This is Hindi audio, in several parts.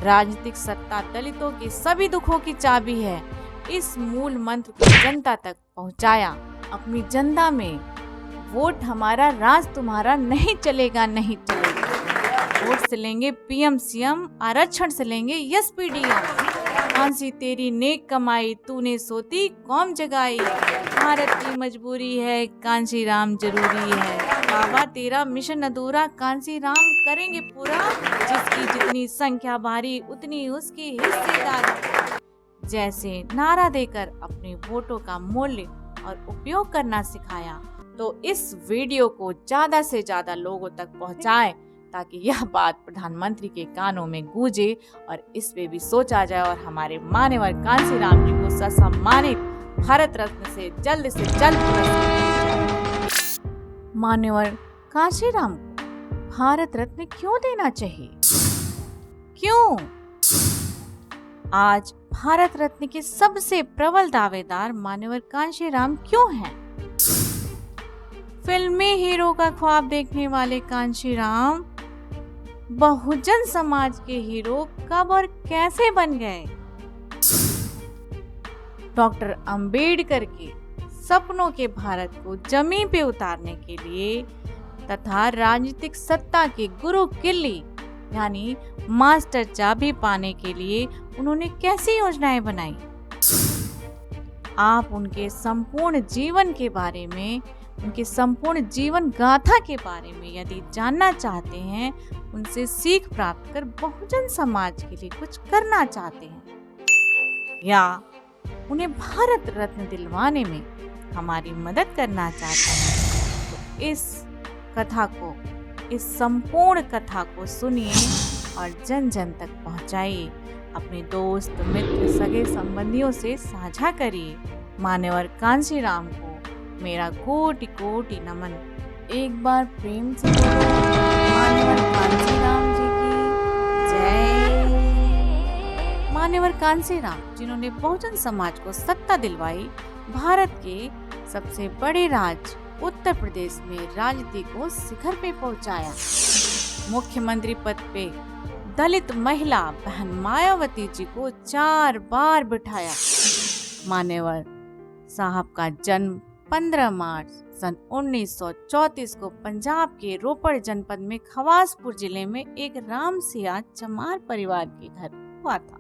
राजनीतिक सत्ता दलितों के सभी दुखों की चाबी है। इस मूल मंत्र को जनता तक पहुंचाया। अपनी जनता में वोट हमारा, राज तुम्हारा, नहीं चलेगा नहीं चलेगा। वोट से लेंगे पीएम सीएम, आरक्षण से लेंगे एसपीडीएम। कांसी तेरी नेक कमाई, तूने सोती कौम जगाई। भारत की मजबूरी है, कांसी राम जरूरी है। बाबा तेरा मिशन अधूरा, कांसी राम करेंगे पूरा। जिसकी जितनी संख्या भारी, उतनी उसकी हिस्सेदारी। जैसे नारा देकर अपने वोटों का मूल्य और उपयोग करना सिखाया। तो इस वीडियो को ज्यादा से ज्यादा लोगों तक पहुंचाएं, ताकि यह बात प्रधानमंत्री के कानों में गूंजे और इस पे भी सोचा जाए और हमारे मान्यवर कांसी राम जी को सम्मानित भारत रत्न से जल्द मान्यवर कांसी राम को भारत रत्न क्यों देना चाहिए? क्यों? आज भारत रत्न के सबसे प्रबल दावेदार मान्यवर कांसी राम क्यों हैं? फिल्मी हीरो का ख्वाब देखने वाले कांसी राम बहुजन समाज के हीरो कब और कैसे बन गए? डॉक्टर अंबेडकर के सपनों के भारत को जमीन पे उतारने के लिए तथा राजनीतिक सत्ता के गुरु किल्ली यानी मास्टर चाबी पाने के लिए उन्होंने कैसी योजनाएं बनाई? आप उनके संपूर्ण जीवन के बारे में, उनके संपूर्ण जीवन गाथा के बारे में यदि जानना चाहते हैं, उनसे सीख प्राप्त कर बहुजन समाज के लिए कुछ करना चाहते हैं, या उन्हें भारत रत्न दिलवाने में हमारी मदद करना चाहते हैं, तो इस कथा को, इस संपूर्ण कथा को सुनिए और जन जन तक पहुंचाइए। अपने दोस्त, मित्र, सगे संबंधियों से साझा करिए। मान्यवर कांसी राम को मेरा कोटि कोटि नमन। एक बार प्रेम से मान्यवर कांसी राम जी की जय। मान्यवर कांसी राम, जिन्होंने बहुजन समाज को सत्ता दिलवाई, भारत के सबसे बड़े राज्य उत्तर प्रदेश में राजनीति को शिखर पे पहुंचाया। मुख्यमंत्री पद पे दलित महिला बहन मायावती जी को 4 बार बिठाया। मान्यवर साहब का जन्म 15 मार्च सन 1934 को पंजाब के रोपड़ जनपद में खवासपुर जिले में एक रामसिया चमार परिवार के घर हुआ था।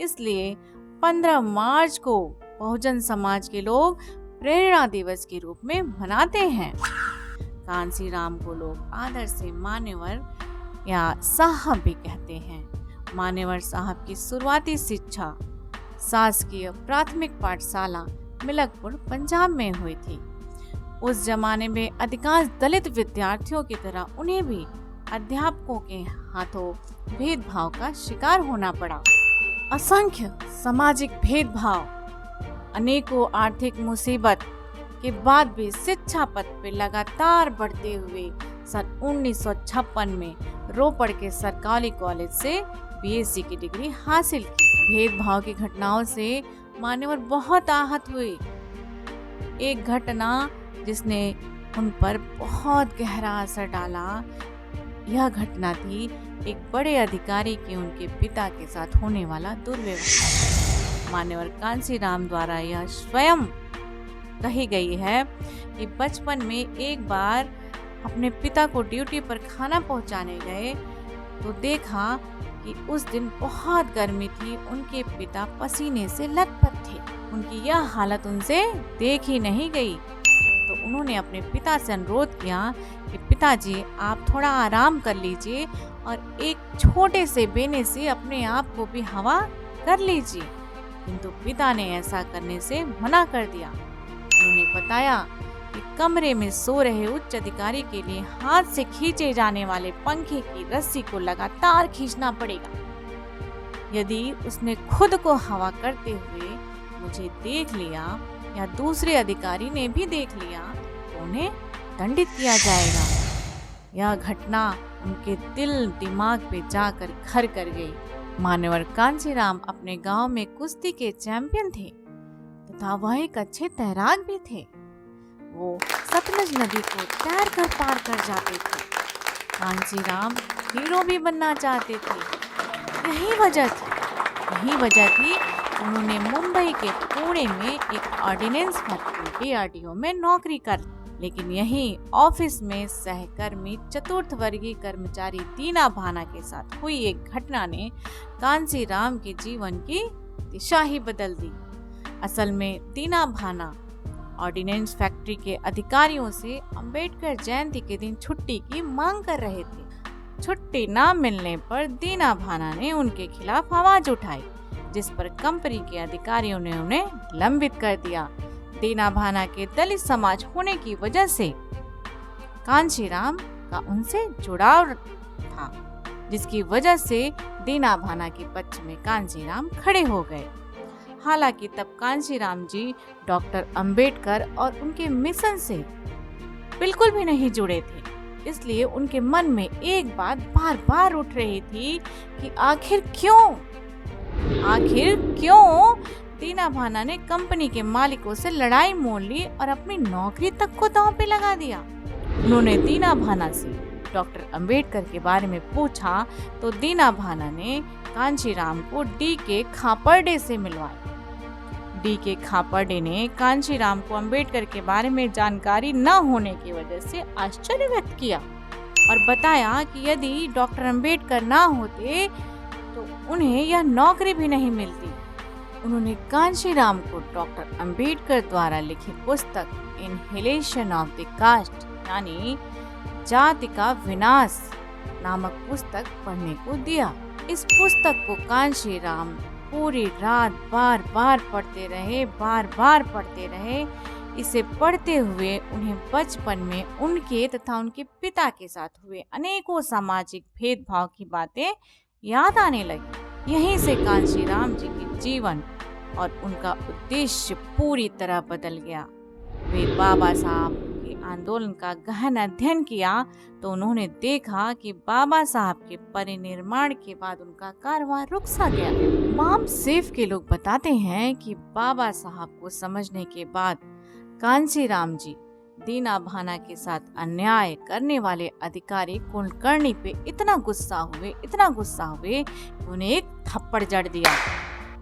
इसलिए 15 मार्च को बहुजन समाज के लोग प्रेरणा दिवस के रूप में मनाते हैं। कांसी राम को लोग आदर से मान्यवर या साहब भी कहते हैं। मान्यवर साहब की शुरुआती शिक्षा शासकीय प्राथमिक पाठशाला मिलकपुर पंजाब में हुई थी। उस जमाने में अधिकांश दलित विद्यार्थियों की तरह उन्हें भी अध्यापकों के हाथों भेदभाव का शिकार होना पड़ा। असंख्य सामाजिक भेदभाव, अनेकों आर्थिक मुसीबत के बाद भी शिक्षा पथ पे लगातार बढ़ते हुए सन 1956 में रोपड़ के सरकारी कॉलेज से बीएससी की डिग्री हासिल की। भेदभाव की घटनाओं से मान्यवर बहुत आहत हुए। एक घटना जिसने उन पर बहुत गहरा असर डाला, यह घटना थी एक बड़े अधिकारी के उनके पिता के साथ होने वाला दुर्व्यवहार। मान्यवर कांसी राम द्वारा यह स्वयं कही गई है कि बचपन में एक बार अपने पिता को ड्यूटी पर खाना पहुंचाने गए तो देखा कि उस दिन बहुत गर्मी थी। उनके पिता पसीने से लथपथ थे। उनकी यह हालत उनसे देखी नहीं गई, तो उन्होंने अपने पिता से अनुरोध किया कि पिताजी आप थोड़ा आराम कर लीजिए और एक छोटे से बेने से अपने आप को भी हवा कर लीजिए। किंतु पिता ने ऐसा करने से मना कर दिया। उन्होंने बताया कि कमरे में सो रहे उच्च अधिकारी के लिए हाथ से खींचे जाने वाले पंखे की रस्सी को लगातार खींचना पड़ेगा। यदि उसने खुद को हवा करते हुए मुझे देख लिया या दूसरे अधिकारी ने भी देख लिया तो उन्हें दंडित किया जाएगा। यह घटना उनके दिल दिमाग पे जाकर घर कर गई। मान्यवर कांसी राम अपने गांव में कुश्ती के चैंपियन थे तथा वह एक अच्छे तैराक भी थे। वो सतलज नदी को तैर कर पार कर जाते थे। कांसी राम हीरो भी बनना चाहते थे। यही यही वजह थी उन्होंने मुंबई के पुणे में एक ऑर्डिनेंस फैक्ट्री DRDO में नौकरी कर, लेकिन यही ऑफिस में सहकर्मी चतुर्थ वर्गीय कर्मचारी दीना भाना के साथ हुई एक घटना ने कांसीराम के जीवन की दिशा ही बदल दी। असल में दीना भाना ऑर्डिनेंस फैक्ट्री के अधिकारियों से अंबेडकर जयंती के दिन छुट्टी की मांग कर रहे थे। छुट्टी ना मिलने पर दीना भाना ने उनके खिलाफ आवाज उठाई, जिस पर कंपनी के अधिकारियों ने उन्हें निलंबित कर दिया। दीना भाना के दलित समाज होने की वजह से कांशीराम का उनसे जुड़ाव था, जिसकी वजह से दीना भाना के पक्ष में कांशीराम खड़े हो गए। हालांकि तब कांशीराम जी डॉक्टर अंबेडकर और उनके मिशन से बिल्कुल भी नहीं जुड़े थे, इसलिए उनके मन में एक बात बार बार उठ रही थी कि आखिर क्यों दीना भाना ने कंपनी के मालिकों से लड़ाई मोल ली और अपनी नौकरी तक को दांव पे लगा दिया। उन्होंने दीना भाना से डॉक्टर अंबेडकर के बारे में पूछा तो दीना भाना ने कांशीराम को D.K. खापर्डे से मिलवाया। D.K. खापर्डे ने कांशीराम को अंबेडकर के बारे में जानकारी न होने की वजह से आश्चर्य व्यक्त किया और बताया कि यदि डॉक्टर अंबेडकर ना होते तो उन्हें यह नौकरी भी नहीं मिलती। उन्होंने कांशीराम को डॉक्टर अंबेडकर द्वारा लिखित पुस्तक इनहेलेशन ऑफ द कास्ट यानी जाति का विनाश नामक पुस्तक पढ़ने को दिया। इस पुस्तक को कांशीराम पूरी रात बार बार पढ़ते रहे। इसे पढ़ते हुए उन्हें बचपन में उनके तथा उनके पिता के साथ हुए अनेकों सामाजिक भेदभाव की बातें याद आने लगी। यहीं से कांशीराम जी के जीवन और उनका उद्देश्य पूरी तरह बदल गया। वे बाबा साहब के आंदोलन का गहन अध्ययन किया तो उन्होंने देखा कि बाबा साहब के परिनिर्माण के बाद उनका कारवां रुक सा गया। माम सेफ के लोग बताते हैं कि बाबा साहब को समझने के बाद कांशीराम जी दीना भाना के साथ अन्याय करने वाले अधिकारी कुलकर्णी पे इतना गुस्सा हुए कि उन्हें एक थप्पड़ जड़ दिया।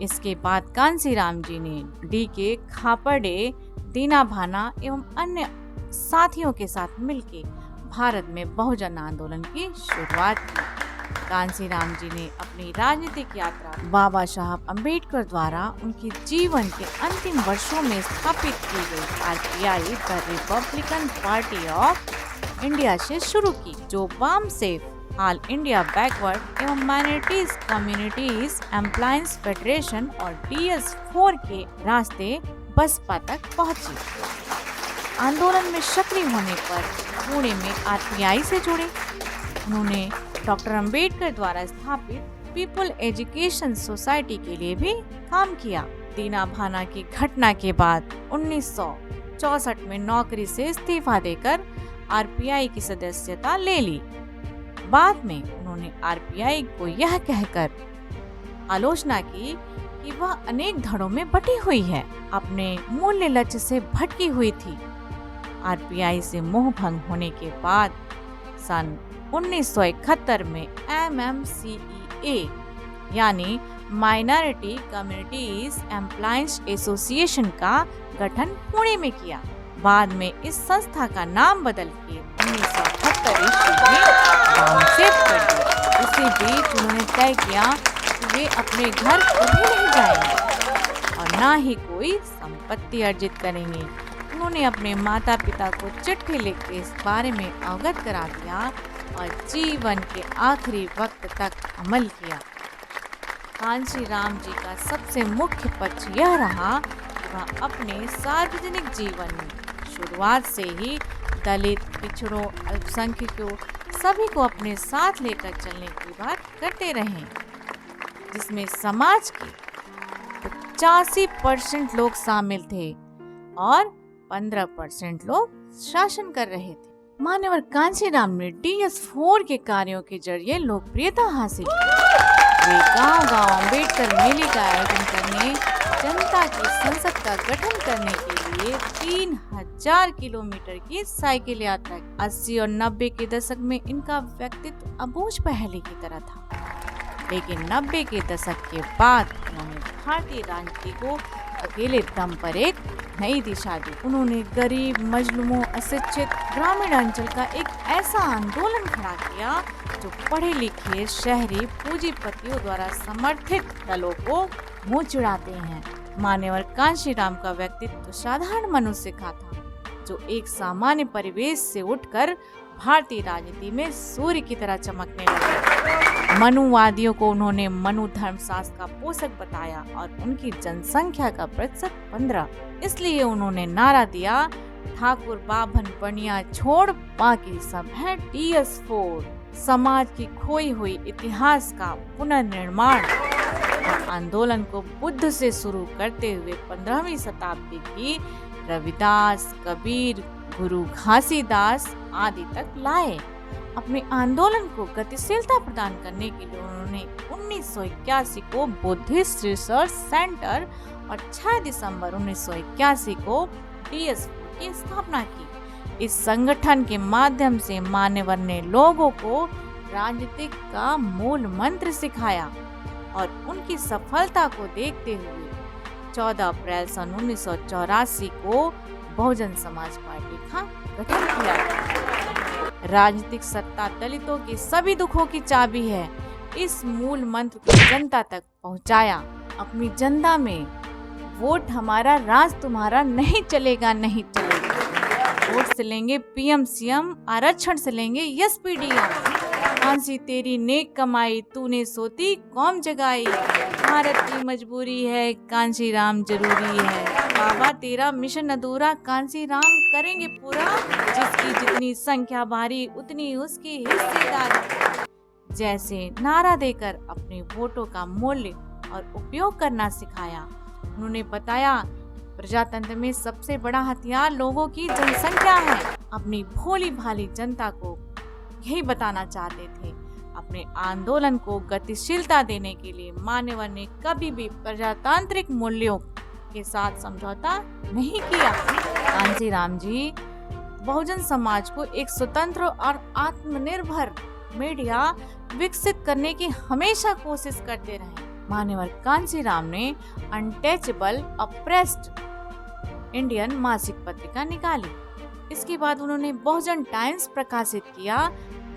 इसके बाद कांशीराम जी ने D.K. खापर्डे, दीना भाना एवं अन्य साथियों के साथ मिलकर भारत में बहुजन आंदोलन की शुरुआत की। कांशीराम जी ने अपनी राजनीतिक यात्रा बाबा साहब अंबेडकर द्वारा उनके जीवन के अंतिम वर्षों में स्थापित की गई RPI the Republican party of India से शुरू की, जो वाम सेफ ऑल इंडिया बैकवर्ड एवं माइनॉरिटीज कम्युनिटीज एम्प्लॉयंस फेडरेशन और DS4 के रास्ते बसपा तक पहुंची। आंदोलन में सक्रिय होने पर पुणे में RPI से जुड़े। उन्होंने डॉक्टर अंबेडकर द्वारा स्थापित पीपल एजुकेशन सोसाइटी के लिए भी काम किया। दीना भाना की घटना के बाद 1964 में नौकरी से इस्तीफा देकर RPI की सदस्यता ले ली। बाद में उन्होंने RPI को यह कहकर आलोचना की कि वह अनेक धड़ों में बटी हुई है, अपने मूल्य लक्ष्य से भटकी हुई थी। RPI से मोह भंग होने के बाद सन 1971 में MMCEA यानी माइनॉरिटी कम्युनिटीज एम्प्लॉयंस एसोसिएशन का गठन पुणे में किया। बाद में इस संस्था का नाम बदल के 1978 ईस्वी में वामसेफ कर दिया। इसी बीच उन्होंने तय किया कि वे अपने घर कभी नहीं जाएंगे और न ही कोई संपत्ति अर्जित करेंगे। उन्होंने अपने माता पिता को चिट्ठी लिख के इस बारे में अवगत करा दिया और जीवन के आखिरी वक्त तक अमल किया। कांशीराम जी का सबसे मुख्य पक्ष यह रहा कि वह अपने सार्वजनिक जीवन में शुरुआत से ही दलित, पिछड़ों, अल्पसंख्यकों सभी को अपने साथ लेकर चलने की बात करते रहे, जिसमें समाज के 85% लोग शामिल थे और 15% लोग शासन कर रहे थे। मान्यवर कांशीराम ने DS4 के कार्यों के जरिए लोकप्रियता हासिल की। वे गांव-गांव अम्बेडकर मेले का आयोजन करने, जनता की संसद का गठन करने के लिए 3000 किलोमीटर की साइकिल यात्रा। 80 और 90 के दशक में इनका व्यक्तित्व अबूझ पहेली की तरह था। लेकिन 90 के दशक के बाद उन्होंने भारतीय राजनीति को अकेले दम पर एक नई दिशा दी। उन्होंने गरीब, मजलूमों, अशिक्षित ग्रामीण अंचल का एक ऐसा आंदोलन खड़ा किया जो पढ़े लिखे शहरी पूंजीपतियों द्वारा समर्थित दलों को मुंह चिढ़ाते हैं। मान्यवर कांशीराम का व्यक्तित्व साधारण मनुष्य का था, जो एक सामान्य परिवेश से उठकर भारतीय राजनीति में सूर्य की तरह चमकने लगे। मनुवादियों को उन्होंने मनु धर्मशास्त्र का पोषक बताया और उनकी जनसंख्या का प्रतिशत 15। इसलिए उन्होंने नारा दिया, ठाकुर बाभन बनिया छोड़ बाकी सब है TS4। समाज की खोई हुई इतिहास का पुनर्निर्माण आंदोलन को बुद्ध से शुरू करते हुए 15वीं शताब्दी की रविदास, कबीर, गुरु घासीदास आदि तक लाए। अपने आंदोलन को गतिशीलता प्रदान करने के लिए उन्होंने 1981 को बुद्धिस्ट रिसर्च सेंटर और 6 दिसंबर 1981 को TS4 की स्थापना की। इस संगठन के माध्यम से मान्यवर ने लोगों को राजनीति का मूल मंत्र सिखाया और उनकी सफलता को देखते हुए 14 अप्रैल सन 1984 को बहुजन समाज पार्टी का गठन किया। राजनीतिक सत्ता दलितों के सभी दुखों की चाबी है। इस मूल मंत्र को जनता तक पहुंचाया। अपनी जनता में वोट हमारा, राज तुम्हारा, नहीं चलेगा, नहीं चलेगा। वोट से लेंगे PM CM, आरक्षण से लेंगे SPDM। कांसी तेरी नेक कमाई, तूने सोती कौम जगाई। भारत की मजबूरी है, कांशीराम जरूरी है। बाबा तेरा मिशन अधूरा, कांशीराम करेंगे पूरा। जिसकी जितनी संख्या भारी, उतनी उसकी हिस्सेदारी। जैसे नारा देकर अपने वोटों का मूल्य और उपयोग करना सिखाया। उन्होंने बताया, प्रजातंत्र में सबसे बड़ा हथियार लोगों की जनसंख्या है। अपनी भोली भाली जनता को यही बताना चाहते थे। अपने आंदोलन को गतिशीलता देने के लिए मान्यवर ने कभी भी प्रजातांत्रिक मूल्यों के साथ समझौता नहीं किया। कांशीराम जी बहुजन समाज को एक स्वतंत्र और आत्मनिर्भर मीडिया विकसित करने की हमेशा कोशिश करते रहे। मान्यवर कांशीराम ने अनटचेबल अप्रेस्ड इंडियन मासिक पत्रिका निकाली। इसके बाद उन्होंने बहुजन टाइम्स प्रकाशित किया।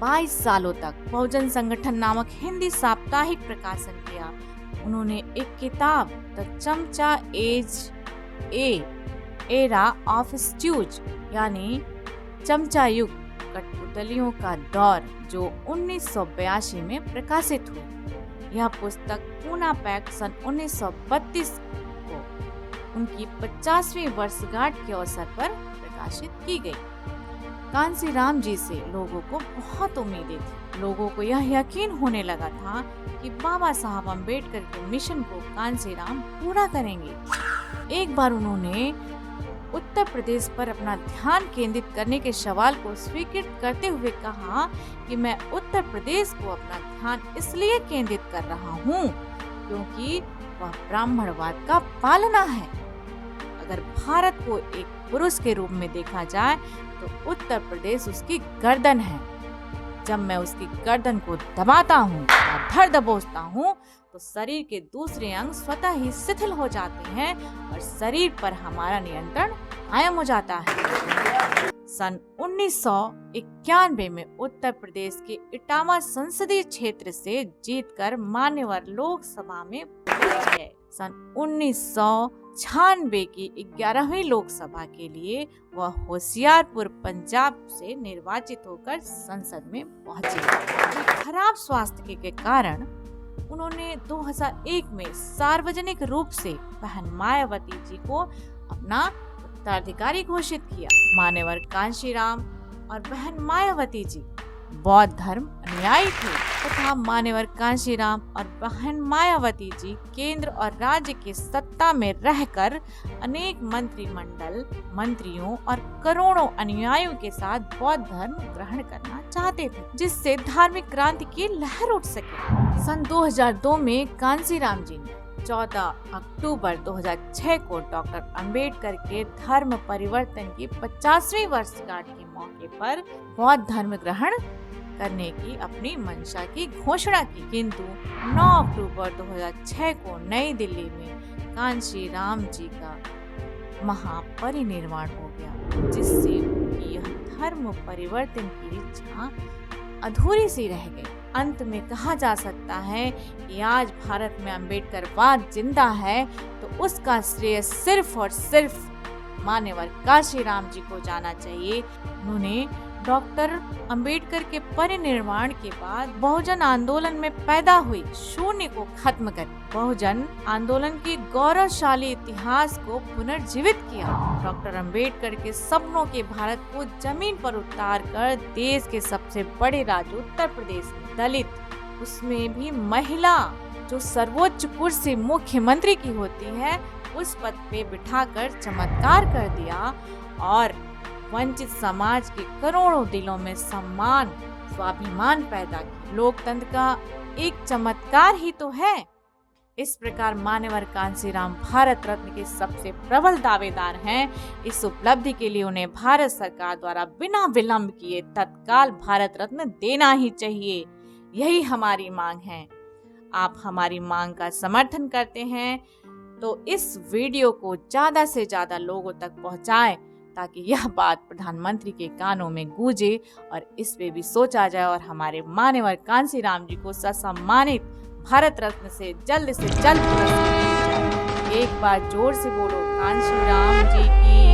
22 सालों तक बहुजन संगठन नामक हिंदी साप्ताहिक प्रकाशन किया। उन्होंने एक किताब द चमचा एज एरा ऑफ स्ट्यूज यानी चमचा युग, कठपुतलियों का दौर, जो 1982 में प्रकाशित हुई। यह पुस्तक पूना पैक्ट सन 1932 को उनकी 50वीं वर्षगांठ के अवसर पर प्रकाशित की गई। कांशीराम जी से लोगों को बहुत उम्मीदें थी। लोगों को यह यकीन होने लगा था कि बाबा साहब अम्बेडकर के मिशन को कांशीराम पूरा करेंगे। एक बार उन्होंने उत्तर प्रदेश पर अपना ध्यान केंद्रित करने के सवाल को स्वीकृत करते हुए कहा कि मैं उत्तर प्रदेश को अपना ध्यान इसलिए केंद्रित कर रहा हूँ क्योंकि वह ब्राह्मणवाद का पालना है। अगर भारत को एक पुरुष के रूप में देखा जाए तो उत्तर प्रदेश उसकी गर्दन है। जब मैं उसकी गर्दन को दबाता हूँ या धर दबोचता हूँ तो शरीर के दूसरे अंग स्वतः ही शिथिल हो जाते हैं और शरीर पर हमारा नियंत्रण कायम हो जाता है। सन 1991 में उत्तर प्रदेश के इटावा संसदीय क्षेत्र से जीतकर मान्यवर लोकसभा में पहुंच गए। सन 1996 की 11वीं लोकसभा के लिए वह होशियारपुर पंजाब से निर्वाचित होकर संसद में पहुंचे। खराब स्वास्थ्य के कारण उन्होंने 2001 में सार्वजनिक रूप से बहन मायावती जी को अपना उत्तराधिकारी घोषित किया। मान्यवर कांशीराम और बहन मायावती जी बौद्ध धर्म अनुयायी थे तथा मान्यवर कांशीराम और बहन मायावती जी केंद्र और राज्य की सत्ता में रहकर अनेक मंत्रिमंडल, मंत्रियों और करोड़ों अनुयायियों के साथ बौद्ध धर्म ग्रहण करना चाहते थे, जिससे धार्मिक क्रांति की लहर उठ सके। सन 2002 में कांशीराम जी ने 14 अक्टूबर 2006 को डॉक्टर अंबेडकर के धर्म परिवर्तन की 50वीं वर्षगांठ के मौके पर बौद्ध धर्म ग्रहण करने की अपनी मंशा की घोषणा की। किंतु 9 अक्टूबर 2006 को नई दिल्ली में कांशी राम जी का महापरिनिर्वाण हो गया, जिससे उनकी यह धर्म परिवर्तन की इच्छा अधूरी सी रह गई। अंत में कहा जा सकता है कि आज भारत में अम्बेडकरवाद जिंदा है तो उसका श्रेय सिर्फ और सिर्फ मान्यवर कांशीराम जी को जाना चाहिए। उन्होंने डॉक्टर अंबेडकर के परिनिर्वाण के बाद बहुजन आंदोलन में पैदा हुई शून्य को खत्म कर बहुजन आंदोलन के गौरवशाली इतिहास को पुनर्जीवित किया। डॉक्टर अंबेडकर के सपनों के भारत को जमीन पर उतार कर देश के सबसे बड़े राज्य उत्तर प्रदेश में दलित, उसमें भी महिला जो सर्वोच्च कुर्सी मुख्यमंत्री की होती है, उस पद पे बिठाकर चमत्कार कर दिया और वंचित समाज के करोड़ों दिलों में सम्मान, स्वाभिमान पैदा किया। लोकतंत्र का एक चमत्कार ही तो है। इस प्रकार मान्यवर कांशीराम भारत रत्न के सबसे प्रबल दावेदार हैं। इस उपलब्धि के लिए उन्हें भारत सरकार द्वारा बिना विलंब किए तत्काल भारत रत्न देना ही चाहिए। यही हमारी मांग है। आप हमारी मांग का समर्थन करते हैं तो इस वीडियो को ज्यादा से ज्यादा लोगों तक पहुंचाएं, ताकि यह बात प्रधानमंत्री के कानों में गूंजे और इस पे भी सोचा जाए और हमारे मान्यवर कांशीराम जी को ससम्मानित भारत रत्न से जल्द पुरस्कृत किया जाए। एक बार जोर से बोलो कांशीराम जी की